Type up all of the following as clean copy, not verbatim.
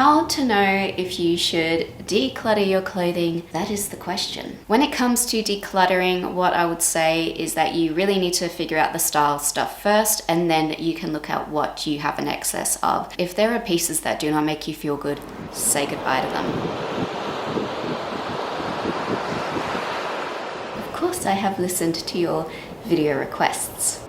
How to know if you should declutter your clothing? That is the question. When it comes to decluttering, what I would say is that you really need to figure out the style stuff first, and then you can look at what you have an excess of. If there are pieces that do not make you feel good, say goodbye to them. Of course, I have listened to your video requests.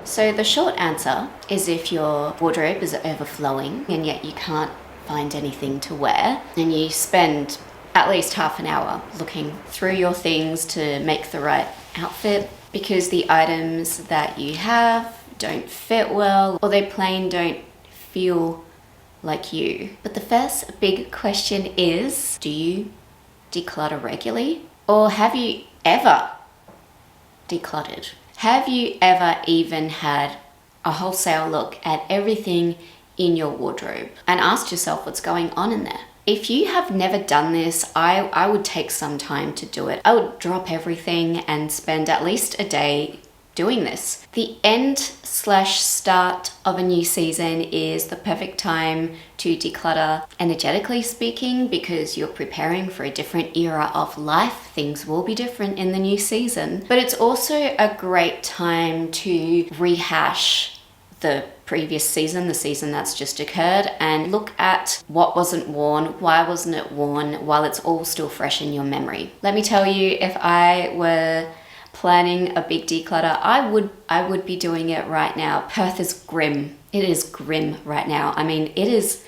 So the short answer is if your wardrobe is overflowing and yet you can't find anything to wear, and you spend at least half an hour looking through your things to make the right outfit because the items that you have don't fit well or they plain don't feel like you. But the first big question is, do you declutter regularly? Or have you ever decluttered? Have you ever even had a wholesale look at everything in your wardrobe and asked yourself what's going on in there? If you have never done this, I would take some time to do it. I would drop everything and spend at least a day doing this. The end/start of a new season is the perfect time to declutter, energetically speaking, because you're preparing for a different era of life. Things will be different in the new season, but it's also a great time to rehash the previous season, the season that's just occurred, and look at what wasn't worn, why wasn't it worn, while it's all still fresh in your memory. Let me tell you, if I were planning a big declutter, I would be doing it right now. Perth is grim. It is grim right now. I mean, it is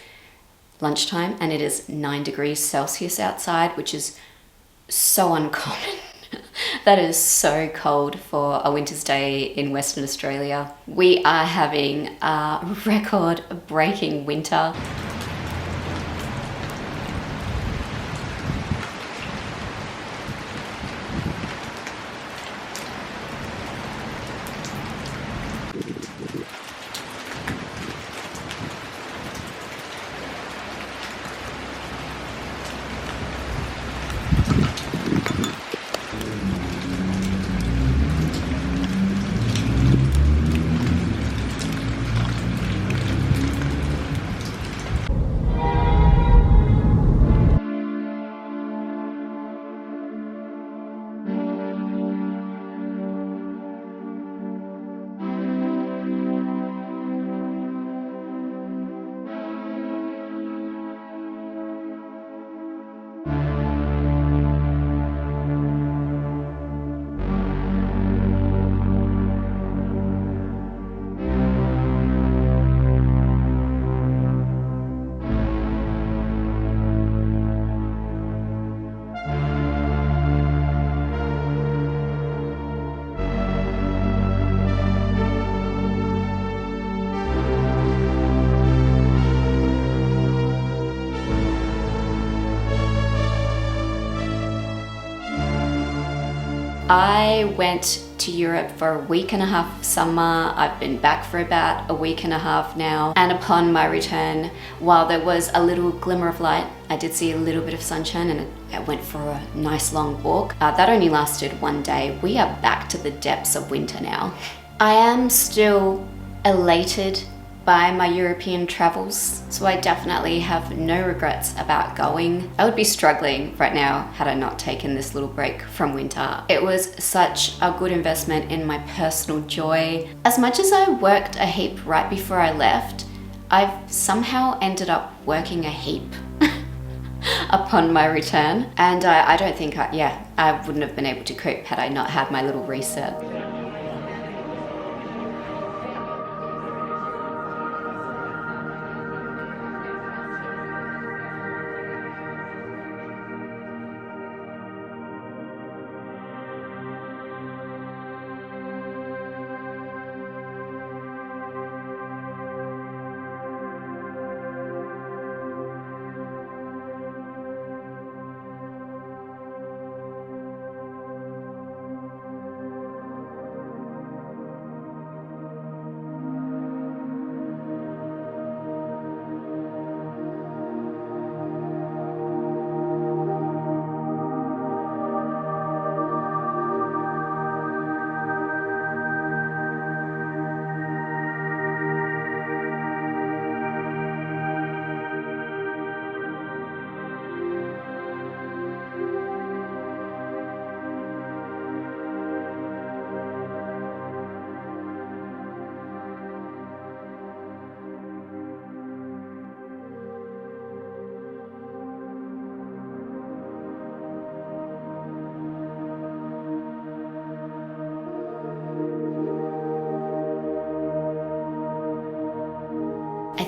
lunchtime and it is 9 degrees Celsius outside, which is so uncommon. That is so cold for a winter's day in Western Australia. We are having a record-breaking winter. I went to Europe for a week and a half summer. I've been back for about a week and a half now. And upon my return, while there was a little glimmer of light, I did see a little bit of sunshine and I went for a nice long walk. That only lasted one day. We are back to the depths of winter now. I am still elated by my European travels, so I definitely have no regrets about going. I would be struggling right now had I not taken this little break from winter. It was such a good investment in my personal joy. As much as I worked a heap right before I left, I've somehow ended up working a heap upon my return, and I don't think I wouldn't have been able to cope had I not had my little reset.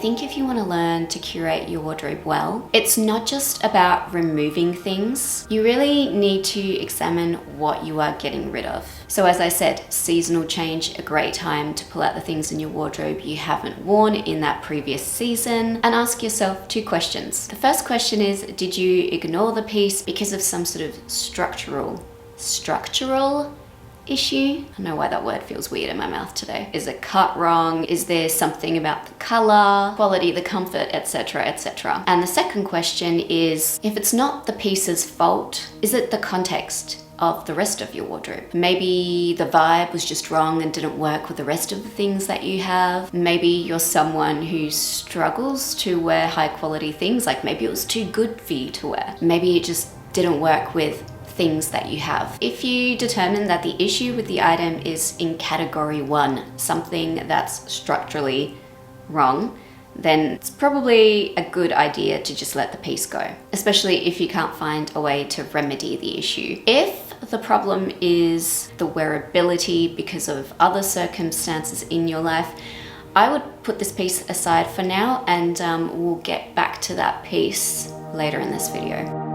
think if you want to learn to curate your wardrobe well, it's not just about removing things. You really need to examine what you are getting rid of. So as I said, seasonal change, a great time to pull out the things in your wardrobe you haven't worn in that previous season, and ask yourself 2 questions. The first question is, did you ignore the piece because of some sort of structural issue? I don't know why that word feels weird in my mouth today. Is it cut wrong? Is there something about the color, quality, the comfort, etc., etc.? And the second question is, if it's not the piece's fault, is it the context of the rest of your wardrobe? Maybe the vibe was just wrong and didn't work with the rest of the things that you have. Maybe you're someone who struggles to wear high quality things, like maybe it was too good for you to wear. Maybe it just didn't work with things that you have. If you determine that the issue with the item is in category 1, something that's structurally wrong, then it's probably a good idea to just let the piece go, especially if you can't find a way to remedy the issue. If the problem is the wearability because of other circumstances in your life, I would put this piece aside for now, and we'll get back to that piece later in this video.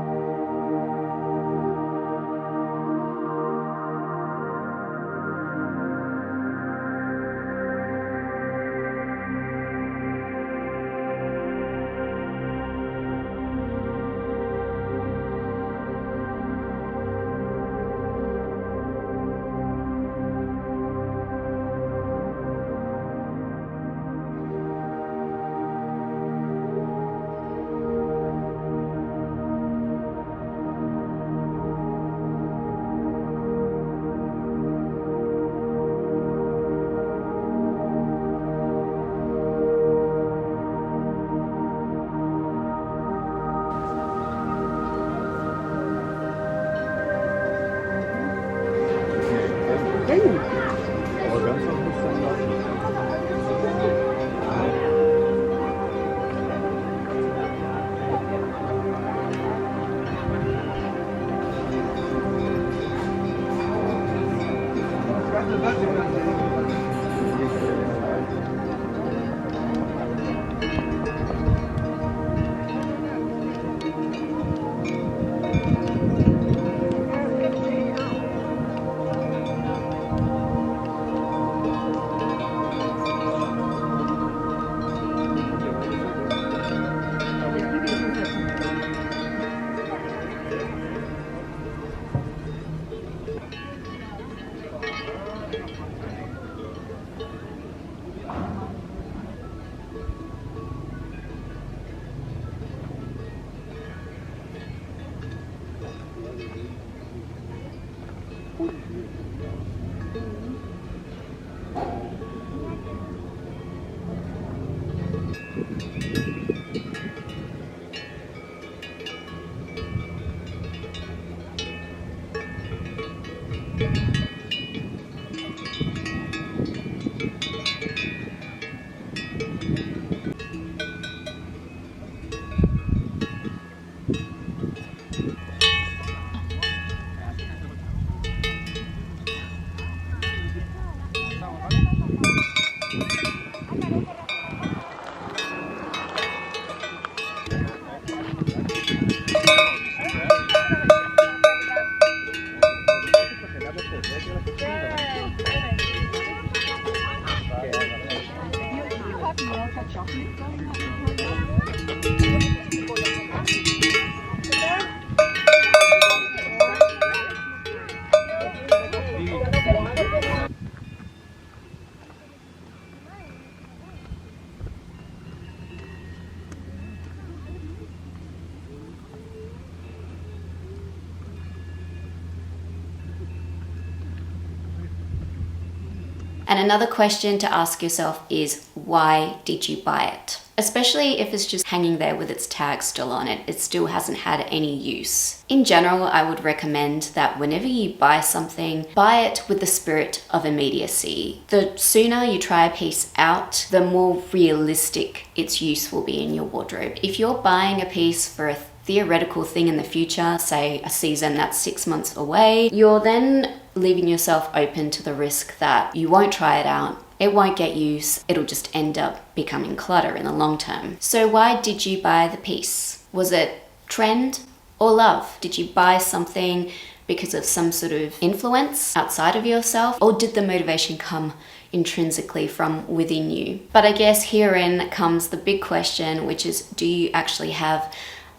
And another question to ask yourself is, why did you buy it? Especially if it's just hanging there with its tag still on it, it still hasn't had any use. In general, I would recommend that whenever you buy something, buy it with the spirit of immediacy. The sooner you try a piece out, the more realistic its use will be in your wardrobe. If you're buying a piece for a theoretical thing in the future, say a season that's 6 months away, you're then leaving yourself open to the risk that you won't try it out, it won't get use. It'll just end up becoming clutter in the long term. So why did you buy the piece? Was it trend or love? Did you buy something because of some sort of influence outside of yourself, or did the motivation come intrinsically from within you? But I guess herein comes the big question, which is, do you actually have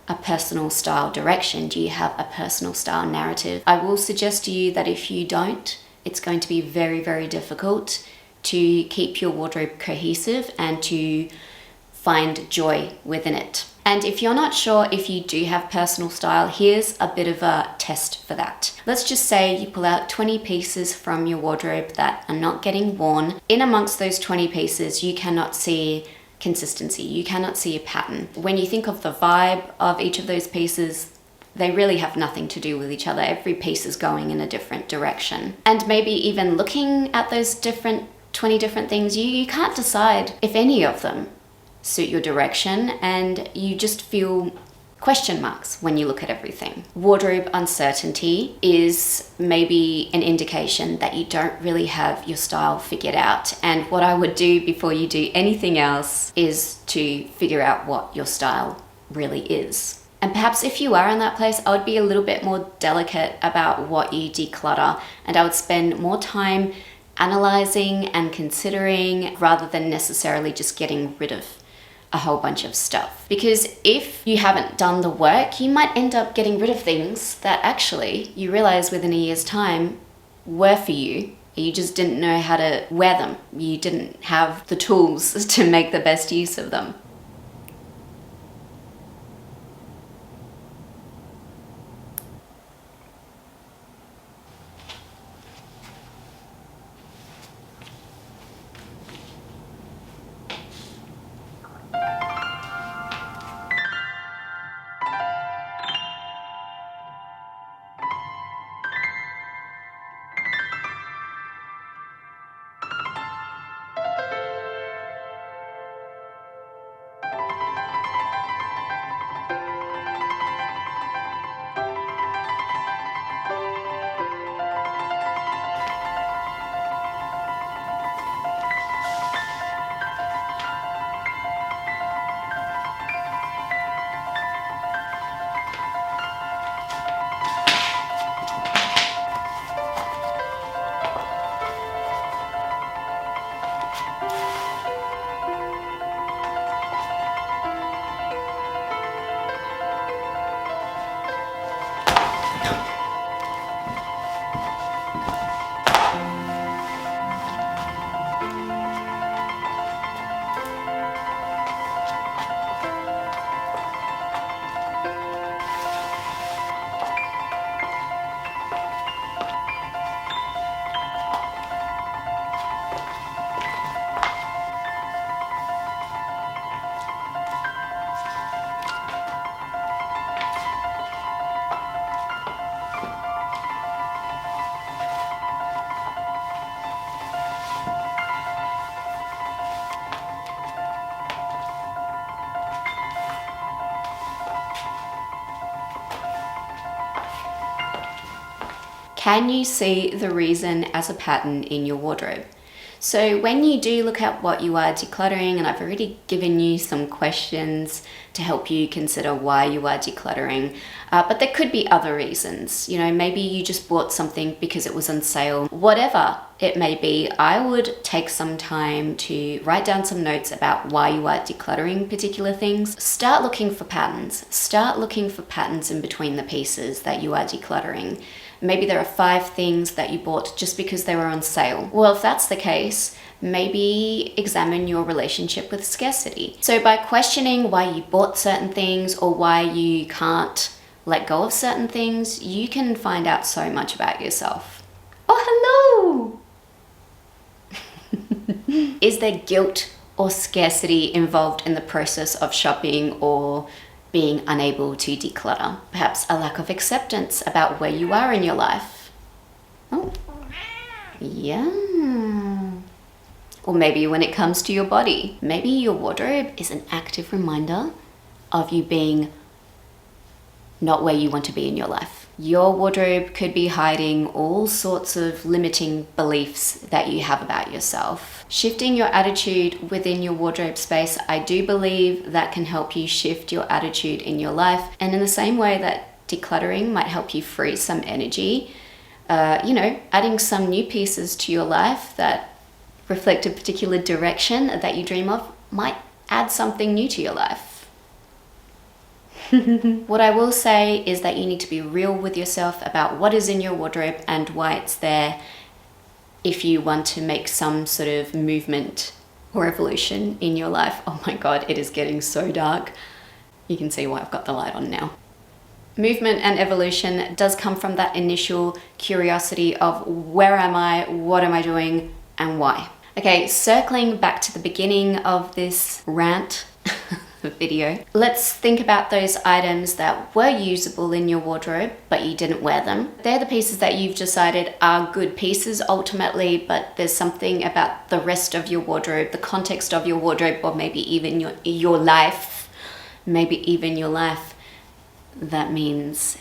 a personal style direction? Do you have a personal style narrative? I will suggest to you that if you don't, it's going to be very, very difficult to keep your wardrobe cohesive and to find joy within it. And if you're not sure if you do have personal style, here's a bit of a test for that. Let's just say you pull out 20 pieces from your wardrobe that are not getting worn. In amongst those 20 pieces, you cannot see consistency. You cannot see a pattern. When you think of the vibe of each of those pieces, they really have nothing to do with each other. Every piece is going in a different direction. And maybe even looking at those 20 different things, you can't decide if any of them suit your direction, and you just feel question marks when you look at everything. Wardrobe uncertainty is maybe an indication that you don't really have your style figured out. And what I would do before you do anything else is to figure out what your style really is. And perhaps if you are in that place, I would be a little bit more delicate about what you declutter, and I would spend more time analyzing and considering rather than necessarily just getting rid of a whole bunch of stuff. Because if you haven't done the work, you might end up getting rid of things that actually you realize within a year's time were for you. You just didn't know how to wear them. You didn't have the tools to make the best use of them. Can you see the reason as a pattern in your wardrobe? So when you do look at what you are decluttering, and I've already given you some questions to help you consider why you are decluttering, but there could be other reasons. You know, maybe you just bought something because it was on sale. Whatever it may be, I would take some time to write down some notes about why you are decluttering particular things. Start looking for patterns. Start looking for patterns in between the pieces that you are decluttering. Maybe there are 5 things that you bought just because they were on sale. Well, if that's the case, maybe examine your relationship with scarcity. So by questioning why you bought certain things or why you can't let go of certain things, you can find out so much about yourself. Oh, hello! Is there guilt or scarcity involved in the process of shopping or being unable to declutter? Perhaps a lack of acceptance about where you are in your life. Oh, yeah. Or maybe when it comes to your body, maybe your wardrobe is an active reminder of you being not where you want to be in your life. Your wardrobe could be hiding all sorts of limiting beliefs that you have about yourself. Shifting your attitude within your wardrobe space, I do believe that can help you shift your attitude in your life. And in the same way that decluttering might help you free some energy, adding some new pieces to your life that reflect a particular direction that you dream of might add something new to your life. What I will say is that you need to be real with yourself about what is in your wardrobe and why it's there if you want to make some sort of movement or evolution in your life. Oh my God, it is getting so dark. You can see why I've got the light on now. Movement and evolution does come from that initial curiosity of where am I, what am I doing, and why. Okay, circling back to the beginning of this rant video, let's think about those items that were usable in your wardrobe, but you didn't wear them. They're the pieces that you've decided are good pieces ultimately, but there's something about the rest of your wardrobe, the context of your wardrobe, or maybe even your life, that means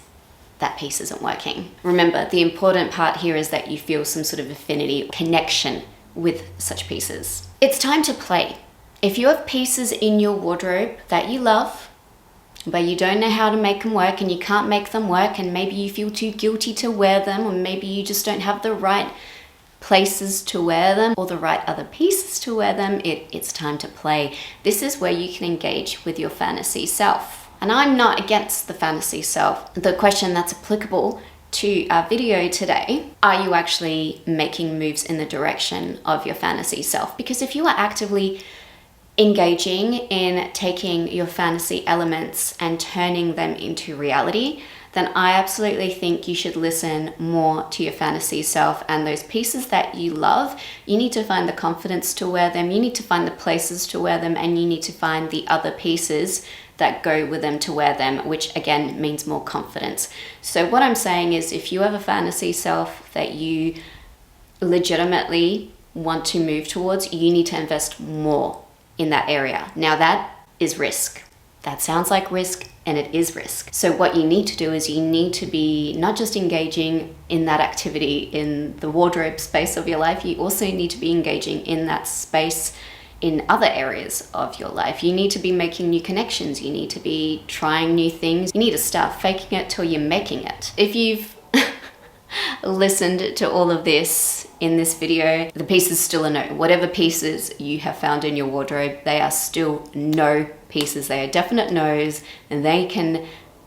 that piece isn't working. Remember, the important part here is that you feel some sort of affinity, connection with such pieces. It's time to play. If you have pieces in your wardrobe that you love, but you don't know how to make them work and you can't make them work, and maybe you feel too guilty to wear them, or maybe you just don't have the right places to wear them or the right other pieces to wear them, it's time to play. This is where you can engage with your fantasy self. And I'm not against the fantasy self. The question that's applicable to our video today, are you actually making moves in the direction of your fantasy self? Because if you are actively engaging in taking your fantasy elements and turning them into reality, then I absolutely think you should listen more to your fantasy self. And those pieces that you love, you need to find the confidence to wear them, you need to find the places to wear them, and you need to find the other pieces that go with them to wear them, which again means more confidence. So what I'm saying is, if you have a fantasy self that you legitimately want to move towards, you need to invest more in that area. Now that is risk. That sounds like risk, and it is risk. So what you need to do is you need to be not just engaging in that activity in the wardrobe space of your life, you also need to be engaging in that space in other areas of your life. You need to be making new connections. You need to be trying new things. You need to start faking it till you're making it. If you've listened to all of this in this video, the pieces still are no. Whatever pieces you have found in your wardrobe, they are still no pieces. They are definite no's, and they can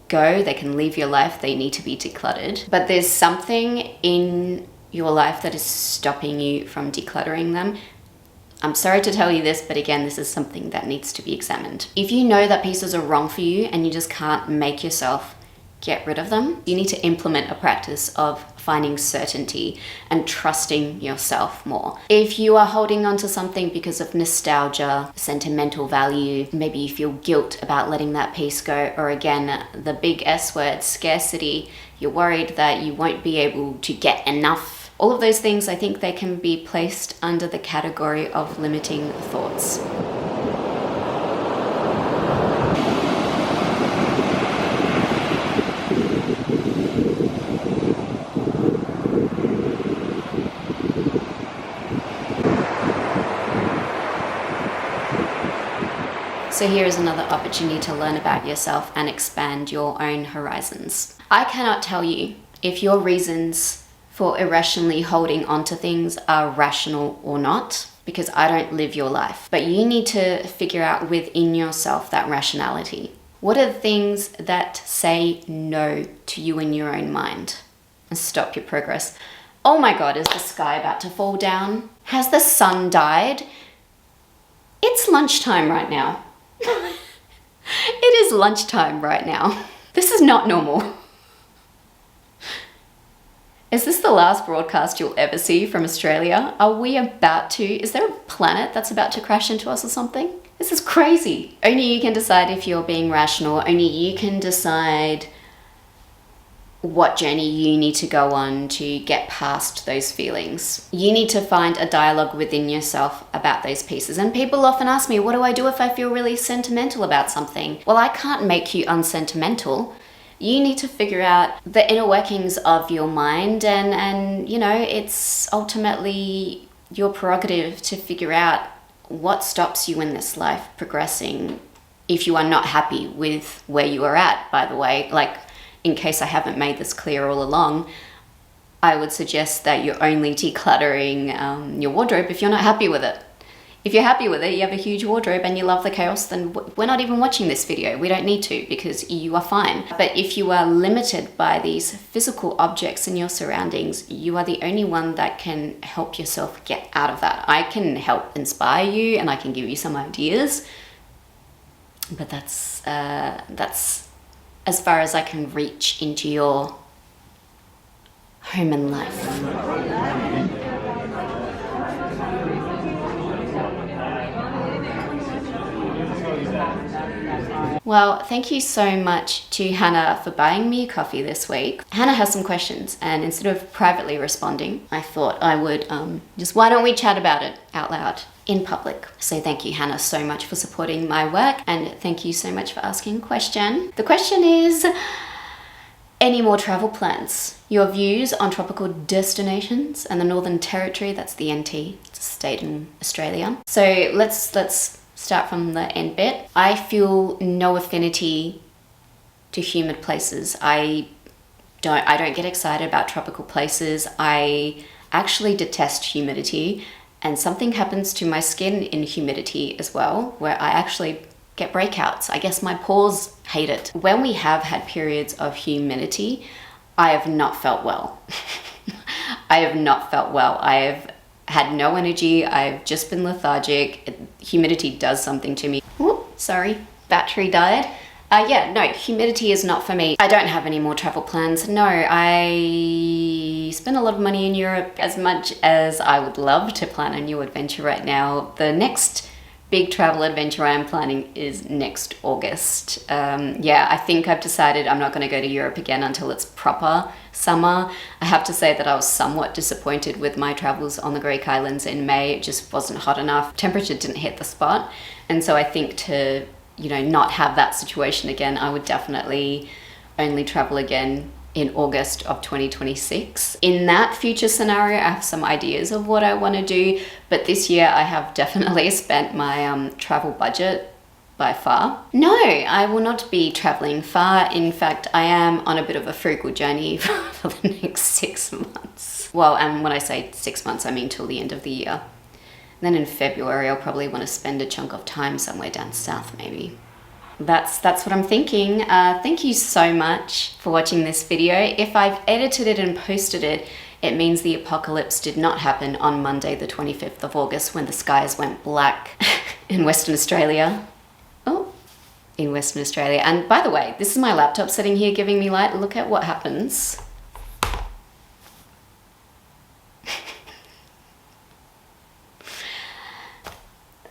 go, they can leave your life, they need to be decluttered. But there's something in your life that is stopping you from decluttering them. I'm sorry to tell you this, but again, this is something that needs to be examined. If you know that pieces are wrong for you and you just can't make yourself get rid of them, you need to implement a practice of finding certainty and trusting yourself more. If you are holding on to something because of nostalgia, sentimental value, maybe you feel guilt about letting that piece go, or again, the big S word, scarcity, you're worried that you won't be able to get enough. All of those things, I think they can be placed under the category of limiting thoughts. So here is another opportunity to learn about yourself and expand your own horizons. I cannot tell you if your reasons for irrationally holding on to things are rational or not, because I don't live your life. But you need to figure out within yourself that rationality. What are the things that say no to you in your own mind and stop your progress? Oh my God, is the sky about to fall down? Has the sun died? It's lunchtime right now. It is lunchtime right now. This is not normal. Is this the last broadcast you'll ever see from Australia? Are we about to, is there a planet that's about to crash into us or something? This is crazy. Only you can decide if you're being rational. Only you can decide what journey you need to go on to get past those feelings. You need to find a dialogue within yourself about those pieces. And people often ask me, what do I do if I feel really sentimental about something? Well, I can't make you unsentimental. You need to figure out the inner workings of your mind, and you know, it's ultimately your prerogative to figure out what stops you in this life progressing if you are not happy with where you are at, by the way. Like, in case I haven't made this clear all along, I would suggest that you're only decluttering your wardrobe if you're not happy with it. If you're happy with it, you have a huge wardrobe and you love the chaos, then we're not even watching this video. We don't need to, because you are fine. But if you are limited by these physical objects in your surroundings, you are the only one that can help yourself get out of that. I can help inspire you and I can give you some ideas, but that's as far as I can reach into your home and life. Well, thank you so much to Hannah for buying me a coffee this week. Hannah has some questions, and instead of privately responding, I thought I would why don't we chat about it out loud in public. So thank you, Hannah, so much for supporting my work, and thank you so much for asking a question. The question is, any more travel plans? Your views on tropical destinations and the Northern Territory, that's the NT, it's a state in Australia. So let's start from the end bit. I feel no affinity to humid places. I don't get excited about tropical places. I actually detest humidity, and something happens to my skin in humidity as well, where I actually get breakouts. I guess my pores hate it. When we have had periods of humidity, I have not felt well. I have not felt well. I have had no energy. I've just been lethargic. Humidity does something to me. Whoop, sorry, battery died. No, humidity is not for me. I don't have any more travel plans. No, I spend a lot of money in Europe. As much as I would love to plan a new adventure right now, the next big travel adventure I am planning is next August. I think I've decided I'm not going to go to Europe again until it's proper summer. I have to say that I was somewhat disappointed with my travels on the Greek islands in May. It just wasn't hot enough. Temperature didn't hit the spot. And so I think to, not have that situation again, I would definitely only travel again in August of 2026. In that future scenario, I have some ideas of what I want to do, but this year I have definitely spent my travel budget by far. No, I will not be traveling far. In fact, I am on a bit of a frugal journey for the next 6 months. Well, and when I say 6 months, I mean till the end of the year. Then in February, I'll probably want to spend a chunk of time somewhere down south, maybe. That's what I'm thinking. Thank you so much for watching this video. If I've edited it and posted it, it means the apocalypse did not happen on Monday, the 25th of August, when the skies went black in Western Australia. Oh, in Western Australia. And by the way, this is my laptop sitting here giving me light. Look at what happens.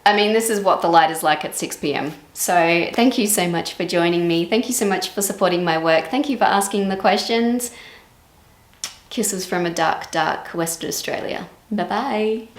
I mean, this is what the light is like at 6 p.m. So thank you so much for joining me. Thank you so much for supporting my work. Thank you for asking the questions. Kisses from a dark, dark Western Australia. Bye-bye.